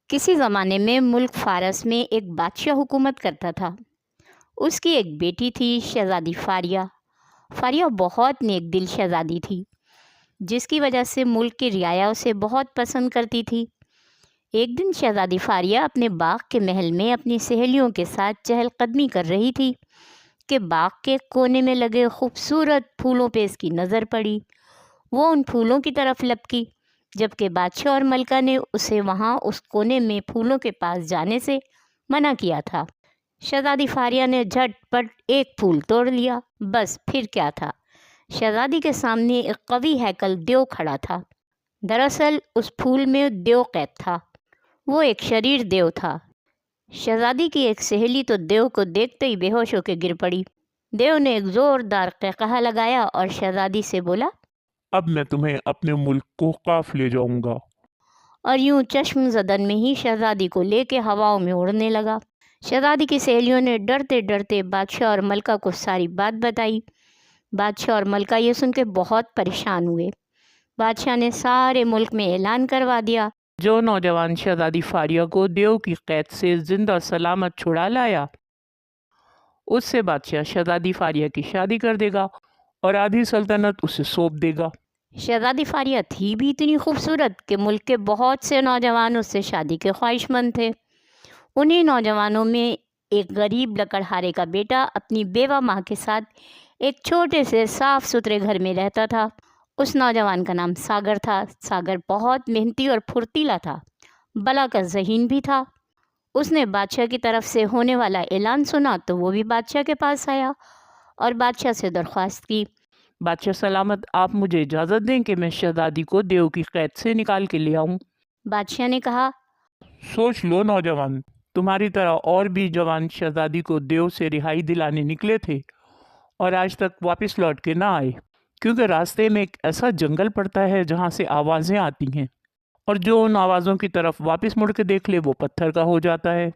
کسی زمانے میں ملک فارس میں ایک بادشاہ حکومت کرتا تھا۔ اس کی ایک بیٹی تھی شہزادی فاریہ۔ فاریہ بہت نیک دل شہزادی تھی، جس کی وجہ سے ملک کی رعایا اسے بہت پسند کرتی تھی۔ ایک دن شہزادی فاریہ اپنے باغ کے محل میں اپنی سہیلیوں کے ساتھ چہل قدمی کر رہی تھی کہ باغ کے کونے میں لگے خوبصورت پھولوں پہ اس کی نظر پڑی۔ وہ ان پھولوں کی طرف لپکی، جبکہ بادشاہ اور ملکہ نے اسے وہاں اس کونے میں پھولوں کے پاس جانے سے منع کیا تھا۔ شہزادی فاریہ نے جھٹ پٹ ایک پھول توڑ لیا۔ بس پھر کیا تھا، شہزادی کے سامنے ایک قوی ہیکل دیو کھڑا تھا۔ دراصل اس پھول میں دیو قید تھا۔ وہ ایک شریر دیو تھا۔ شہزادی کی ایک سہیلی تو دیو کو دیکھتے ہی بے ہوش ہو کے گر پڑی۔ دیو نے ایک زوردار قہقہہ لگایا اور شہزادی سے بولا، اب میں تمہیں اپنے ملک کو قاف لے جاؤں گا۔ اور یوں چشم زدن میں ہی شہزادی کو لے کے ہواؤں میں اڑنے لگا۔ شہزادی کی سہیلیوں نے ڈرتے ڈرتے بادشاہ اور ملکہ کو ساری بات بتائی۔ بادشاہ اور ملکہ یہ سن کے بہت پریشان ہوئے۔ بادشاہ نے سارے ملک میں اعلان کروا دیا، جو نوجوان شہزادی فاریہ کو دیو کی قید سے زندہ سلامت چھڑا لایا، اس سے بادشاہ شہزادی فاریہ کی شادی کر دے گا اور آدھی سلطنت اسے سونپ دے گا۔ شہزادی فاریہ تھی بھی اتنی خوبصورت کہ ملک کے بہت سے نوجوان اس سے شادی کے خواہش مند تھے۔ انہی نوجوانوں میں ایک غریب لکڑہارے کا بیٹا اپنی بیوہ ماں کے ساتھ ایک چھوٹے سے صاف ستھرے گھر میں رہتا تھا۔ اس نوجوان کا نام ساگر تھا۔ ساگر بہت محنتی اور پھرتیلا تھا، بلا کا ذہین بھی تھا۔ اس نے بادشاہ کی طرف سے ہونے والا اعلان سنا تو وہ بھی بادشاہ کے پاس آیا اور بادشاہ سے درخواست کی، بادشاہ سلامت، آپ مجھے اجازت دیں کہ میں شہزادی کو دیو کی قید سے نکال کے لے آؤں۔ بادشاہ نے کہا، سوچ لو نوجوان، تمہاری طرح اور بھی جوان شہزادی کو دیو سے رہائی دلانے نکلے تھے اور آج تک واپس لوٹ کے نہ آئے، کیونکہ راستے میں ایک ایسا جنگل پڑتا ہے جہاں سے آوازیں آتی ہیں، اور جو ان آوازوں کی طرف واپس مڑ کے دیکھ لے وہ پتھر کا ہو جاتا ہے۔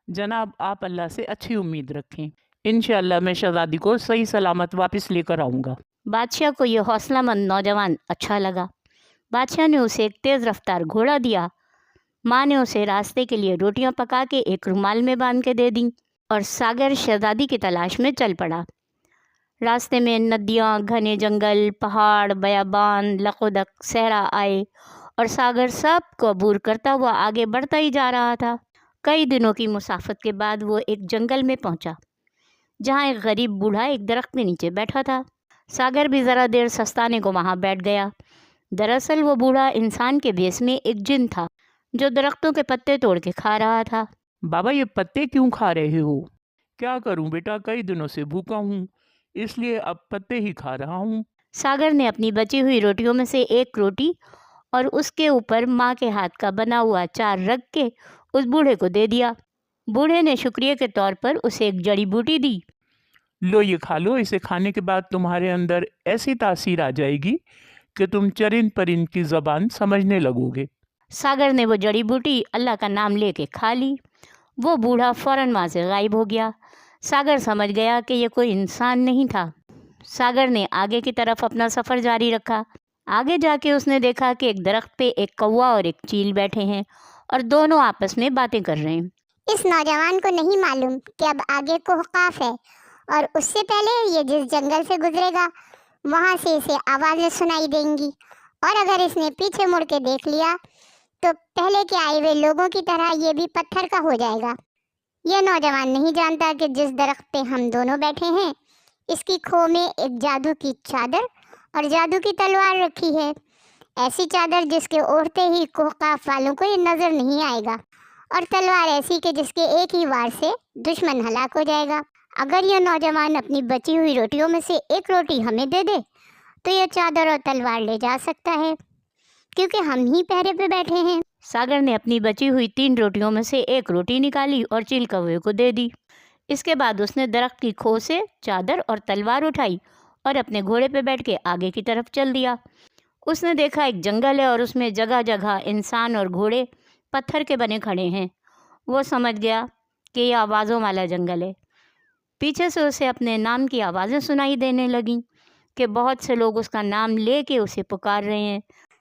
جناب، آپ اللہ سے اچھی امید رکھیں، انشاءاللہ میں شہزادی کو صحیح سلامت واپس لے کر آؤں گا۔ بادشاہ کو یہ حوصلہ مند نوجوان اچھا لگا۔ بادشاہ نے اسے ایک تیز رفتار گھوڑا دیا۔ ماں نے اسے راستے کے لیے روٹیاں پکا کے ایک رومال میں باندھ کے دے دیں اور ساگر شہزادی کی تلاش میں چل پڑا۔ راستے میں ندیاں، گھنے جنگل، پہاڑ، بیابان، لقودق صحرا آئے اور ساگر سب کو عبور کرتا ہوا آگے بڑھتا ہی جا رہا تھا۔ کئی دنوں کی مسافت کے بعد وہ ایک جنگل میں پہنچا، جہاں ایک غریب بوڑھا ایک درخت کے نیچے بیٹھا تھا۔ ساگر بھی ذرا دیر سستانے کو وہاں بیٹھ گیا۔ دراصل وہ بوڑھا انسان کے بھیس میں ایک جن تھا، جو درختوں کے پتے توڑ کے کھا رہا تھا۔ بابا، یہ پتے کیوں کھا رہے ہو؟ کیا کروں بیٹا، کئی دنوں سے بھوکا ہوں، اس لیے اب پتے ہی کھا رہا ہوں۔ ساگر نے اپنی بچی ہوئی روٹیوں میں سے ایک روٹی اور اس کے اوپر ماں کے ہاتھ کا بنا ہوا اچار رکھ کے اس بوڑھے کو دے دیا۔ بوڑھے نے شکریہ کے طور پر اسے ایک جڑی بوٹی دی۔ لو یہ کھا لو، اسے کھانے کے بعد تمہارے اندر ایسی تاثیر آ جائے گی کہ تم چرند پرند کی زبان سمجھنے لگو گے۔ ساگر نے وہ جڑی بوٹی اللہ کا نام لے کے کھا لی۔ وہ بوڑھا فوراً وہاں سے غائب ہو گیا۔ ساگر سمجھ گیا کہ یہ کوئی انسان نہیں تھا۔ ساگر نے آگے کی طرف اپنا سفر جاری رکھا۔ آگے جا کے اس نے دیکھا کہ ایک درخت پہ ایک کوا اور ایک چیل بیٹھے ہیں اور دونوں آپس میں باتیں کر رہے ہیں۔ اس نوجوان کو نہیں معلوم کہ اب آگے کوہقاف ہے، اور اس سے پہلے یہ جس جنگل سے گزرے گا وہاں سے اسے آوازیں سنائی دیں گی، اور اگر اس نے پیچھے مڑ کے دیکھ لیا تو پہلے کے آئے ہوئے لوگوں کی طرح یہ بھی پتھر کا ہو جائے گا۔ یہ نوجوان نہیں جانتا کہ جس درخت پہ ہم دونوں بیٹھے ہیں اس کی کھو میں ایک جادو کی چادر اور جادو کی تلوار رکھی ہے، ایسی چادر جس کے اوڑھتے ہی کوہقاف والوں کو یہ نظر نہیں آئے گا، اور تلوار ایسی کہ جس کے ایک ہی وار سے دشمن ہلاک ہو جائے گا۔ اگر یہ نوجوان اپنی بچی ہوئی روٹیوں میں سے ایک روٹی ہمیں دے دے تو یہ چادر اور تلوار لے جا سکتا ہے، کیونکہ ہم ہی پہرے پہ بیٹھے ہیں۔ ساگر نے اپنی بچی ہوئی 3 روٹیوں میں سے ایک روٹی نکالی اور چیل کوے کو دے دی۔ اس کے بعد اس نے درخت کی کھو سے چادر اور تلوار اٹھائی اور اپنے گھوڑے پہ بیٹھ کے آگے کی طرف چل دیا۔ اس نے دیکھا ایک جنگل ہے اور اس میں جگہ جگہ انسان اور گھوڑے پتھر کے بنے کھڑے ہیں۔ وہ سمجھ گیا کہ یہ آوازوں والا جنگل ہے۔ پیچھے سے اسے اپنے نام کی آوازیں سنائی دینے لگیں کہ بہت سے لوگ اس کا نام لے کے اسے پکار رہے ہیں۔